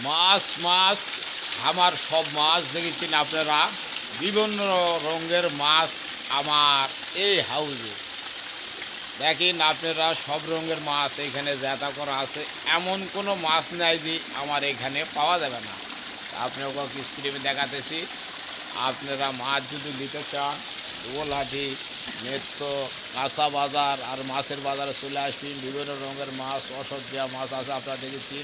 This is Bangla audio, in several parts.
মাছ মাছ আমার সব মাছ দেখেছেন আপনারা। বিভিন্ন রঙের মাছ আমার এই হাউজে দেখেন আপনারা, সব রঙের মাছ এখানে জ্যাতা করা আছে। এমন কোনো মাছ নাই যে আমার এখানে পাওয়া যাবে না। আপনাকে স্ক্রিনে দেখাতেছি। আপনারা মাছ যদি নিতে চান, গোলাহাটি নেত্য কাঁচা বাজার আর মাছের বাজারে চলে আসবেন। বিভিন্ন রঙের মাছ, অসহ্য মাছ আছে, আপনারা দেখেছি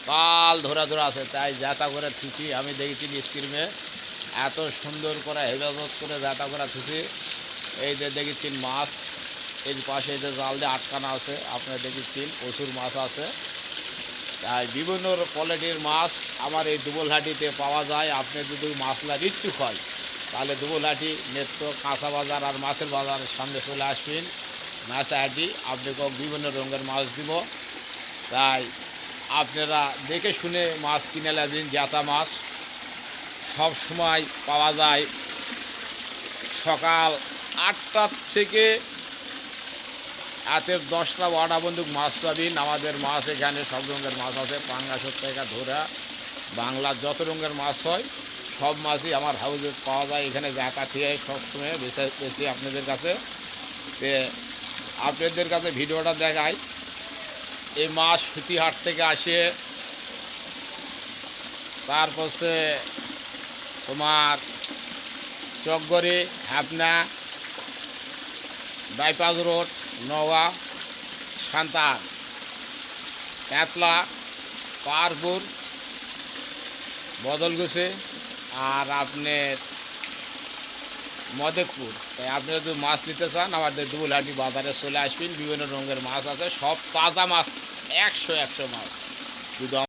কাল ধরা ধরা আছে। তাই যাতা করে থুচি আমি দেখেছি স্ক্রিনে, এত সুন্দর করে হেফাজত করে যাতা করে থুচি। এই যে দেখেছেন মাছ, এর পাশে এই যে জাল দিয়ে আটকানো আছে, আপনারা দেখেছেন প্রচুর মাছ আছে। তাই বিভিন্ন কোয়ালিটির মাছ আমার এই দুবলহাটিতে পাওয়া যায়। আপনি যদি মাছলার ইচ্ছুক হয় তাহলে দুবলহাটি নেত্য কাঁচা বাজার আর মাছের বাজারের সামনে চলে আসবেন। মাছ হাঁটি আপনাকে বিভিন্ন রঙের মাছ দিব। তাই আপনারা দেখে শুনে মাছ কিনে নেবেন। জ্যাতা মাছ সব সময় পাওয়া যায় সকাল 8টার থেকে রাতের 10টা-12টা বন্দুক মাছ পাবেন। আমাদের মাছ এখানে সব রঙের মাছ আছে, পাঙ্গাসের থেকে ধরা বাংলার যত রঙের মাছ হয় সব মাছই আমার হাউসে পাওয়া যায়। এখানে জায়গা থেকে সবসময় বেশি বেশি আপনাদের কাছে আপনাদের কাছে ভিডিওটা দেখায়। এই মাছ সুতিহাট থেকে আসে, তারপর তোমার চকগড়ি, হ্যাপনা, বাইপাস রোড, নওয়া, সান্তাহার, পেতলা, পাহাড়পুর, বদলগুছে আর আপনার মদেকপুর। তাই আপনি যদি মাছ নিতে চান আমাদের দুবলহাটি বাজারে চলে আসবেন। বিভিন্ন রঙের মাছ আছে, সব তাজা মাছ, 100 মাছ। শুধু